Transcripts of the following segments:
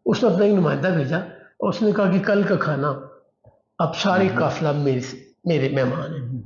اس نے اپنا ایک نمائندہ بھیجا اور اس نے کہا کہ کل کا کھانا اب سارے قافلہ میرے مہمان ہیں.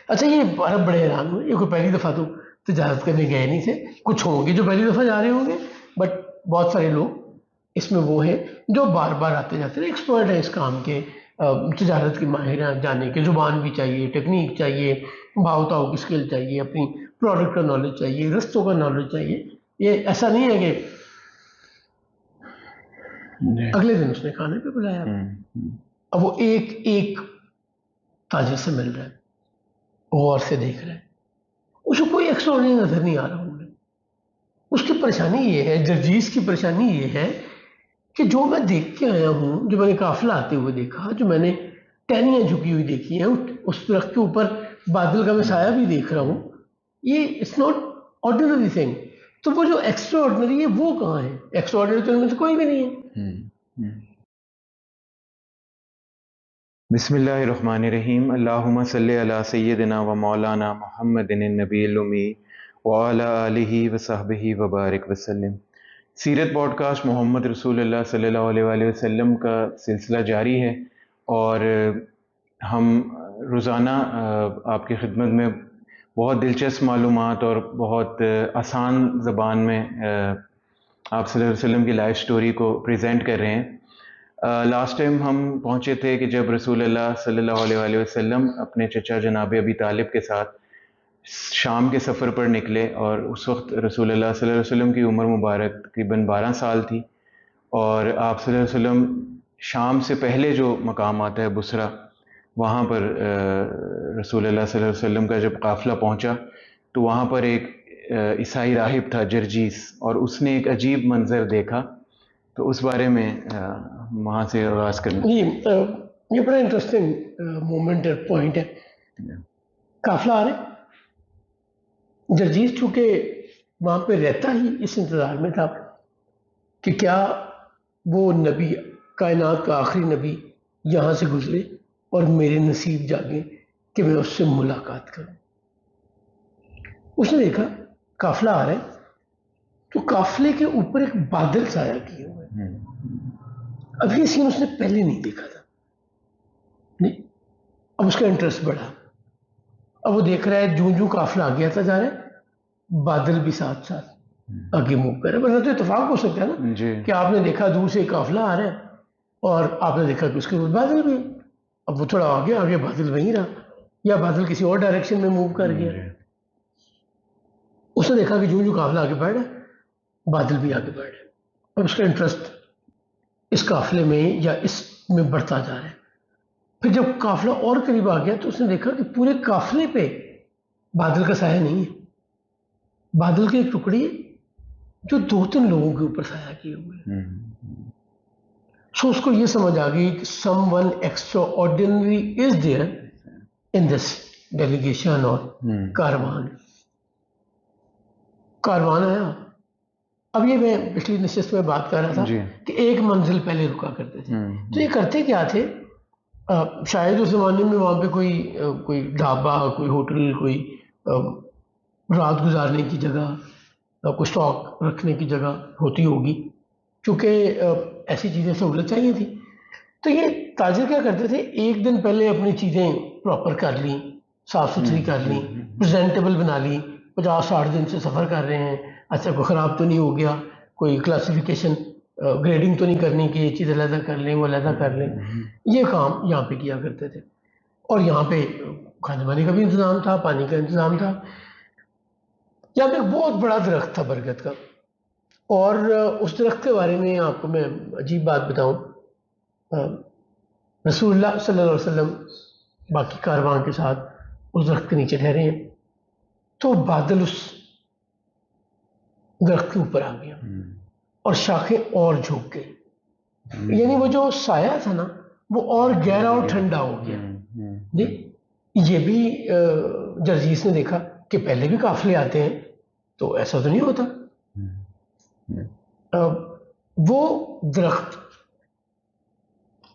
اچھا یہ عرب بڑے حیران ہوئے, یہ کوئی پہلی دفعہ تو تجارت کرنے گئے نہیں تھے, کچھ ہوں گے جو پہلی دفعہ جا رہے ہوں گے, بٹ بہت سارے لوگ اس میں وہ ہیں جو بار بار آتے جاتے ہیں, ایکسپرٹ ہیں اس کام کے, تجارت کے ماہر ہیں, جانے کے زبان بھی چاہیے, ٹیکنیک چاہیے, بھاؤ تاؤ کی اسکل چاہیے, اپنی پروڈکٹ کا نالج چاہیے, رستوں کا نالج چاہیے. یہ ایسا نہیں ہے کہ اگلے دن اس نے کھانے پہ بلایا. اب وہ ایک ایک تاجر سے مل رہا ہے, غور سے دیکھ رہا ہے, اس کو کوئی ایکسٹراڈنری نظر نہیں آ رہا ہوں. اس کی پریشانی یہ ہے, جرجیس کی پریشانی یہ ہے کہ جو میں دیکھ کے آیا ہوں, جو میں نے قافلہ آتے ہوئے دیکھا, جو میں نے ٹہنیاں جھکی ہوئی دیکھی ہیں, اس درخت کے اوپر بادل کا میں سایہ بھی دیکھ رہا ہوں, یہ اٹس ناٹ آرڈینری تھنگ. تو وہ جو ایکسٹرا آرڈنری ہے وہ کہاں ہے؟ ایکسٹرا آرڈنری تو ان میں سے کوئی بھی نہیں ہے. بسم اللہ الرحمن الرحیم. اللہم صلی علی سیدنا و مولانا محمد النبی الامی وعلی آلہ وصحبہ وبارک وسلم. سیرت پوڈ کاسٹ محمد رسول اللہ صلی اللہ علیہ وآلہ وسلم کا سلسلہ جاری ہے, اور ہم روزانہ آپ کی خدمت میں بہت دلچسپ معلومات اور بہت آسان زبان میں آپ صلی اللہ علیہ وسلم کی لائف سٹوری کو پریزنٹ کر رہے ہیں. لاسٹ ٹائم ہم پہنچے تھے کہ جب رسول اللہ صلی اللہ علیہ وآلہ وسلم اپنے چچا جناب ابی طالب کے ساتھ شام کے سفر پر نکلے, اور اس وقت رسول اللہ صلی اللہ علیہ وسلم کی عمر مبارک تقریباً 12 سال تھی, اور آپ صلی اللہ علیہ وسلم شام سے پہلے جو مقام آتا ہے بصرہ, وہاں پر رسول اللہ صلی اللہ علیہ وسلم کا جب قافلہ پہنچا تو وہاں پر ایک عیسائی راہب تھا جرجیس, اور اس نے ایک عجیب منظر دیکھا. تو اس بارے میں وہاں سے آغاز کرنا. یہ بڑا انٹرسٹنگ مومنٹ ہے, پوائنٹ ہے. قافلہ آ رہے, جرجیس چونکہ وہاں پہ رہتا ہی اس انتظار میں تھا کہ کیا وہ نبی, کائنات کا آخری نبی یہاں سے گزرے اور میرے نصیب جاگے کہ میں اس سے ملاقات کروں. اس نے دیکھا قافلہ آ رہا ہے تو قافلے کے اوپر ایک بادل سایہ کیے ہوئے. اب یہ سین اس نے پہلے نہیں دیکھا تھا, نہیں. اب اس کا انٹرسٹ بڑھا, اب وہ دیکھ رہا ہے جوں قافلہ آگے آتا جا رہا ہے, بادل بھی ساتھ ساتھ آگے موو کر رہا ہے. ورنہ تو اتفاق ہو سکتا ہے نا کہ آپ نے دیکھا دور سے قافلہ آ رہا ہے اور آپ نے دیکھا کہ اس کے اوپر بادل بھی, اب وہ تھوڑا آگے بادل وہیں رہا, یا بادل کسی اور ڈائریکشن میں موو کر گیا. اس نے دیکھا کہ جوں قافلہ آگے بڑھ رہا ہے بادل بھی آگے بڑھ رہے ہیں. اب اس کا انٹرسٹ اس قافلے میں یا اس میں بڑھتا جا رہا ہے. پھر جب قافلہ اور قریب آ گیا تو اس نے دیکھا کہ پورے قافلے پہ بادل کا سایہ نہیں ہے, بادل کی ایک ٹکڑی ہے جو 2-3 لوگوں کے اوپر سایہ کیے ہوئے ہیں. سو اس کو یہ سمجھ آ گئی کہ some one extra ordinary is there in this delegation اور کاروان آیا. اب یہ میں پچھلی نشست میں بات کر رہا تھا کہ ایک منزل پہلے رکا کرتے تھے. تو یہ کرتے کیا تھے, شاید اس زمانے میں وہاں پہ کوئی ڈھابا, کوئی ہوٹل, کوئی رات گزارنے کی جگہ, کوئی اسٹاک رکھنے کی جگہ ہوتی ہوگی, کیونکہ ایسی چیزیں سہولت چاہیے تھی. تو یہ تاجر کیا کرتے تھے, ایک دن پہلے اپنی چیزیں پراپر کر لیں, صاف ستھری کر لیں, پریزنٹیبل بنا لیں. 50-60 دن سے سفر کر رہے ہیں, اچھا کوئی خراب تو نہیں ہو گیا, کوئی کلاسیفیکیشن گریڈنگ تو نہیں کرنی کہ یہ چیز علیحدہ کر لیں وہ علیحدہ کر لیں. یہ کام یہاں پہ کیا کرتے تھے. اور یہاں پہ کھانے بانے کا بھی انتظام تھا, پانی کا انتظام تھا. یہاں پہ ایک بہت بڑا درخت تھا برگد کا, اور اس درخت کے بارے میں آپ کو میں عجیب بات بتاؤں, رسول اللہ صلی اللہ علیہ وسلم باقی کاروان کے ساتھ اس درخت کے نیچے ٹھہرے ہیں, تو بادل اس درخت کے اوپر آ گیا اور شاخیں اور جھک گئی. یعنی وہ جو سایہ تھا نا وہ اور گہرا اور ٹھنڈا ہو گیا. یہ بھی جرجیس نے دیکھا کہ پہلے بھی قافلے آتے ہیں تو ایسا تو نہیں ہوتا. وہ درخت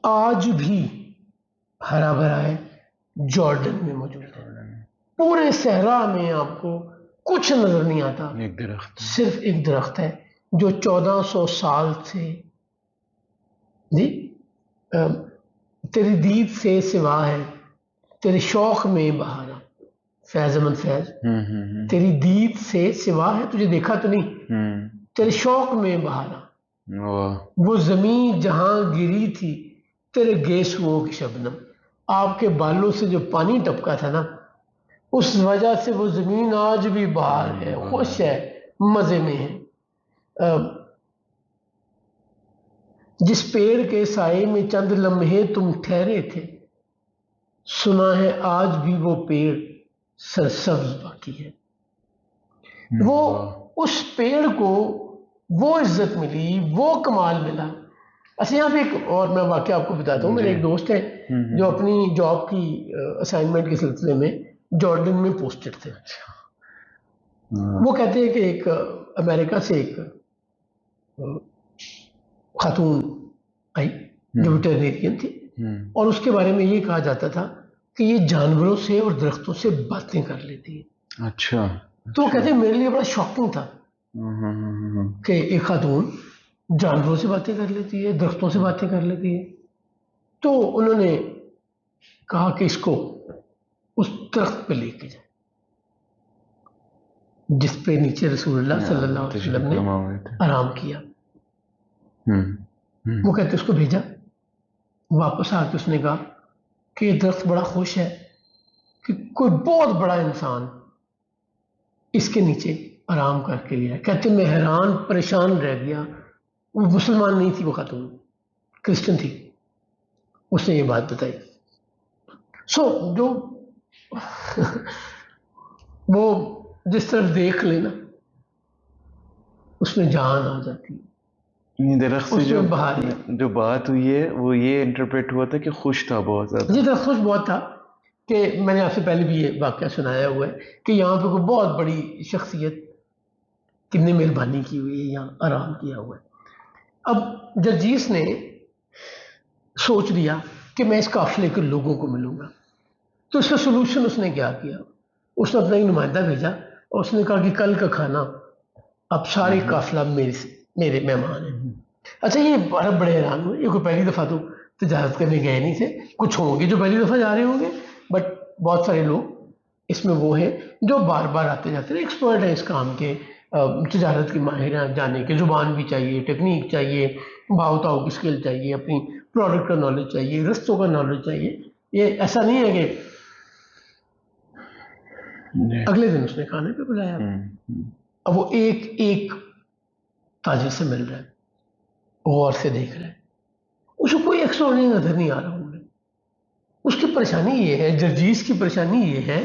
آج بھی ہرا بھرا ہے, جارڈن میں موجود ہے. پورے صحرا میں آپ کو کچھ نظر نہیں آتا, ایک درخت, صرف ایک درخت ہے جو 1400 سال سے جی تیری دید سے سوا ہے تیرے شوق میں بہارا، فیض احمد فیض، تیری دید سے سوا ہے، تجھے دیکھا تو نہیں، تیرے شوق میں بہارا، وہ زمین جہاں گری تھی تیرے گیسوؤں کی شبنم، آپ کے بالوں سے جو پانی ٹپکا تھا نا، اس وجہ سے وہ زمین آج بھی بہار ہے، خوش ہے، مزے میں ہے۔ جس پیڑ کے سائے میں چند لمحے تم ٹھہرے تھے، سنا ہے آج بھی وہ پیڑ سرسبز باقی ہے۔ وہ اس پیڑ کو وہ عزت ملی، وہ کمال ملا۔ اچھا یہاں پہ ایک اور میں واقعہ آپ کو بتاتا ہوں۔ میرے ایک دوست ہے جو اپنی جاب کی اسائنمنٹ کے سلسلے میں جارڈن میں پوسٹڈ تھے۔ وہ کہتے ہیں کہ ایک امریکہ سے ایک خاتون آئی جو ویٹرنیرین تھی، اور اس کے بارے میں یہ کہا جاتا تھا کہ یہ جانوروں سے اور درختوں سے باتیں کر لیتی ہے۔ اچھا، تو وہ کہتے ہیں میرے لیے بڑا شاکنگ تھا کہ ایک خاتون جانوروں سے باتیں کر لیتی ہے، درختوں سے باتیں کر لیتی ہے۔ تو انہوں نے کہا کہ اس کو اس درخت پہ لے کے جائیں جس پہ نیچے رسول اللہ صلی اللہ علیہ وسلم نے آرام کیا۔ وہ کہتے اس کو بھیجا، واپس آ کے اس نے کہا کہ یہ درخت بڑا خوش ہے کہ کوئی بہت بڑا انسان اس کے نیچے آرام کر کے لیا۔ کہتے میں حیران پریشان رہ گیا۔ وہ مسلمان نہیں تھی، وہ خاتون کرسچن تھی۔ اس نے یہ بات بتائی۔ جو وہ جس طرف دیکھ لینا اس میں جان آ جاتی ہے۔ درخت سے جو بات ہوئی ہے وہ یہ انٹرپریٹ ہوا تھا کہ خوش تھا بہت زیادہ۔ جی درخت خوش بہت تھا، کہ میں نے آپ سے پہلے بھی یہ واقعہ سنایا ہوا ہے کہ یہاں پہ کوئی بہت بڑی شخصیت کتنی مہربانی کی ہوئی ہے، یہاں آرام کیا ہوا ہے۔ اب جرجیس نے سوچ لیا کہ میں اس قافلے کے لوگوں کو ملوں گا، تو اس کا سلوشن اس نے کیا کیا، اس نے اپنا ایک نمائندہ بھیجا اور اس نے کہا کہ کل کا کھانا اب سارے قافلہ میرے مہمان ہیں۔ اچھا یہ عرب بڑے حیران ہوئے، یہ کوئی پہلی دفعہ تو تجارت کرنے گئے نہیں تھے، کچھ ہوں گے جو پہلی دفعہ جا رہے ہوں گے، بٹ بہت سارے لوگ اس میں وہ ہیں جو بار بار آتے جاتے ہیں، ایکسپرٹ ہیں اس کام کے، تجارت کے ماہر ہیں، جانے کے، زبان بھی چاہیے، ٹیکنیک چاہیے، بھاؤ تاؤ کی اسکل چاہیے، اپنی پروڈکٹ کا نالج چاہیے، رستوں کا نالج چاہیے۔ یہ ایسا نہیں ہے کہ اگلے دن اس نے کھانے پہ بلایا۔ اب وہ ایک ایک تاجر سے مل رہا ہے، غور سے دیکھ رہا ہے، اس کو کوئی ایکسٹراڈنری نظر نہیں آ رہا ہوں میں۔ اس کی پریشانی یہ ہے، جرجیس کی پریشانی یہ ہے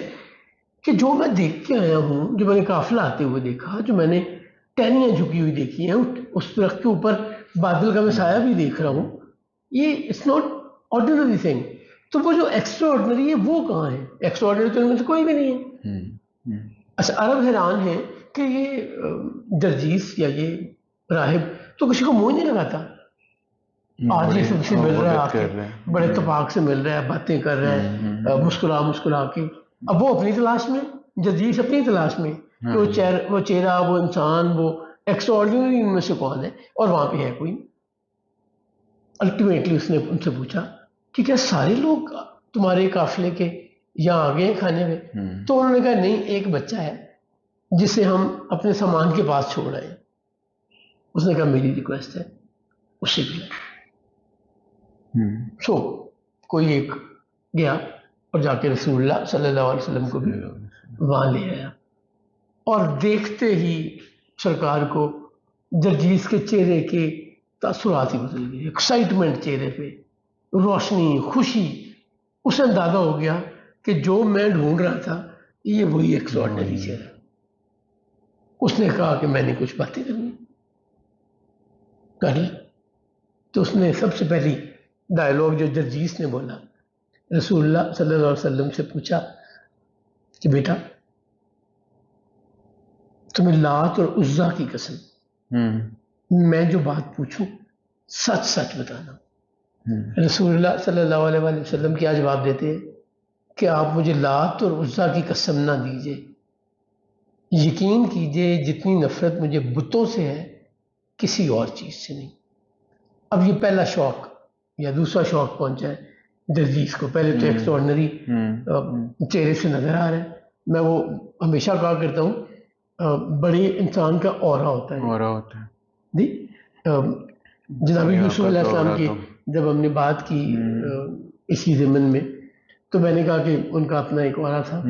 کہ جو میں دیکھ کے آیا ہوں، جو میں نے قافلہ آتے ہوئے دیکھا، جو میں نے ٹہنیاں جھکی ہوئی دیکھی ہیں، اس درخت کے اوپر بادل کا میں سایہ بھی دیکھ رہا ہوں، یہ اٹس ناٹ آرڈینری تھنگ۔ تو وہ جو ایکسٹرا آرڈنری ہے وہ کہاں ہے؟ ایکسٹرا آرڈنری تو ان میں سے کوئی بھی نہیں ہے۔ اچھا عرب حیران ہے کہ یہ جرجیس یا یہ راہب تو کسی کو منہ نہیں لگاتا، آج ہی سے مل رہا ہے، آ کے بڑے اتفاق سے مل رہا ہے، باتیں کر رہا ہے، مسکرا کے۔ اب وہ اپنی تلاش میں، جرجیس اپنی تلاش میں کہ وہ چہرہ، وہ انسان، وہ ایکسٹرا آرڈنری ان میں سے کون ہے، اور وہاں پہ ہے کوئی۔ الٹیمیٹلی اس نے ان سے پوچھا کہ کیا سارے لوگ تمہارے قافلے کے یہاں آ گئے ہیں کھانے میں؟ تو انہوں نے کہا نہیں، ایک بچہ ہے جسے ہم اپنے سامان کے پاس چھوڑ رہے ہیں۔ اس نے کہا میری ریکویسٹ ہے اسے بھی لائے۔ کوئی ایک گیا اور جا کے رسول اللہ صلی اللہ علیہ وسلم کو بھی وہاں لے آیا، اور دیکھتے ہی سرکار کو جرجیس کے چہرے کے تاثرات ہی بدل گئے، ایکسائٹمنٹ چہرے پہ، روشنی، خوشی۔ اسے اندازہ ہو گیا کہ جو میں ڈھونڈ رہا تھا یہ وہی ایکسٹراڈنری چہرہ۔ اس نے کہا کہ میں نے کچھ باتیں کرنی، کر لی۔ تو اس نے سب سے پہلی ڈائلاگ جو جرجیس نے بولا، رسول اللہ صلی اللہ علیہ وسلم سے پوچھا کہ بیٹا تمہیں لات اور عزا کی قسم میں جو بات پوچھوں سچ سچ بتانا۔ رسول اللہ صلی اللہ علیہ وسلم کیا جواب دیتے ہیں کہ آپ مجھے لات اور عزا کی قسم نہ دیجیے، یقین کیجیے جتنی نفرت مجھے بتوں سے ہے کسی اور چیز سے نہیں۔ اب یہ پہلا شوق یا دوسرا شوق پہنچا ہے جرجیز کو. پہلے تو ایکسٹراڈنری چہرے سے نظر آ رہا ہے. میں وہ ہمیشہ کہا کرتا ہوں بڑے انسان کا اورا ہوتا ہے جی. جناب یوسف علیہ السلام کی جب ہم نے بات کی اسی ضمن میں تو میں نے کہا کہ ان کا اپنا ایک اورا تھا.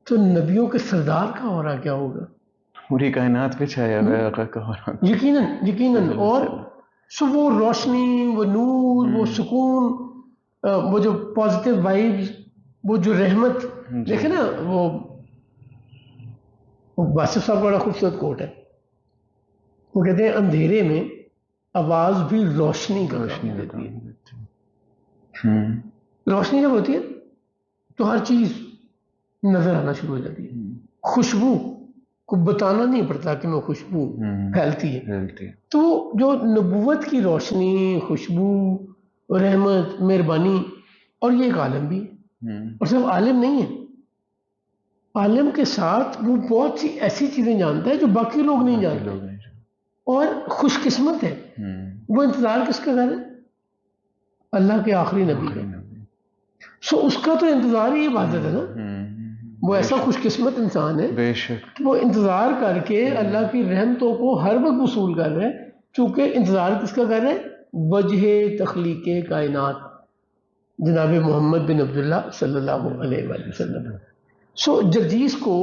تو نبیوں کے سردار کا اورا کیا ہوگا؟ پوری کائنات پہ چھایا ہوا ہے آقا کا اورا. یقیناً. اور سو وہ روشنی، وہ نور، وہ سکون، وہ جو پازیٹیو وائبز، وہ جو رحمت. دیکھیں نا وہ واصف صاحب کا بڑا خوبصورت کوٹ ہے. وہ کہتے ہیں اندھیرے میں آواز بھی روشنی کا کام دیتی ہے. روشنی جب ہوتی ہے تو ہر چیز نظر آنا شروع ہو جاتی ہے. خوشبو کو بتانا نہیں پڑتا کہ میں خوشبو پھیلتی ہے. تو جو نبوت کی روشنی، خوشبو، رحمت، مہربانی، اور یہ ایک عالم بھی ہے. اور صرف عالم نہیں ہے، عالم کے ساتھ وہ بہت سی ایسی چیزیں جانتا ہے جو باقی لوگ نہیں جانتے. اور خوش قسمت ہے. وہ انتظار کس کا کر رہے؟ اللہ کے آخری نبی کا. سو اس کا تو انتظار ہی عبادت ہے نا. وہ ایسا خوش قسمت انسان ہے بے شک کہ وہ انتظار کر کے اللہ کی رحمتوں کو ہر وقت وصول کر رہے ہیں. چونکہ انتظار کس کا کر رہے ہیں؟ وجہ تخلیق کائنات جناب محمد بن عبداللہ صلی اللہ علیہ وآلہ وسلم. سو جرجیز کو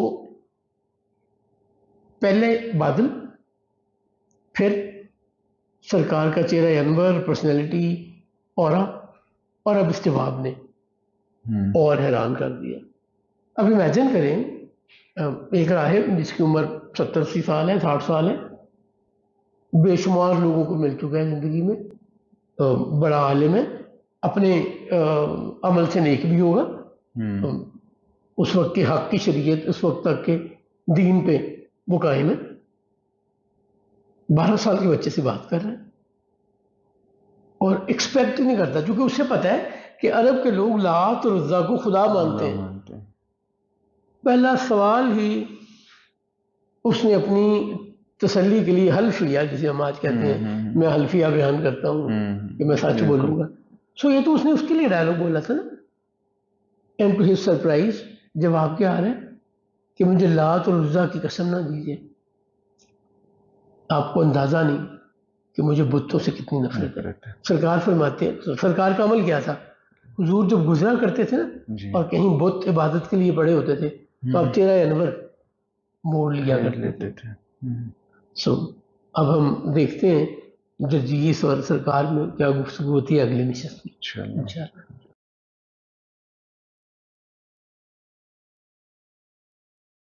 پہلے بادل، پھر سرکار کا چہرہ انور، پرسنالٹی، اورا، اور اب استواب نے اور حیران کر دیا. اب امیجن کریں ایک راہب جس کی عمر 70-80 سال ہے، 60 سال ہے، بے شمار لوگوں کو مل چکا ہے زندگی میں، بڑا عالم ہے، اپنے عمل سے نیک بھی ہوگا، اس وقت کے حق کی شریعت، اس وقت تک کے دین پہ وہ قائم ہے. 12 سال کے بچے سے بات کر رہے ہیں اور ایکسپیکٹ نہیں کرتا، چونکہ اسے پتہ ہے کہ عرب کے لوگ لات اور عزا کو خدا مانتے ہیں. پہلا سوال ہی اس نے اپنی تسلی کے لیے حلف لیا، جسے ہم آج کہتے ہیں میں حلفیہ بیان کرتا ہوں کہ میں سچ بولوں گا. سو یہ تو اس نے اس کے لیے ڈائلاگ بولا تھا نا. اینڈ ٹو ہز سرپرائز جواب کیا آ رہا ہے کہ مجھے لات اور عزا کی قسم نہ دیجیے، آپ کو اندازہ نہیں کہ مجھے بتوں سے کتنی نفرت ہے. سرکار فرماتے ہیں، سرکار کا عمل کیا تھا؟ حضور جب گزرا کرتے تھے نا اور کہیں بت عبادت کے لیے بڑے ہوتے تھے تو اب چہرہ انور موڑ لیا کرتے تھے. سو اب ہم دیکھتے ہیں جرجیس اور سرکار میں کیا گفتگو ہوتی ہے اگلی نشست میں.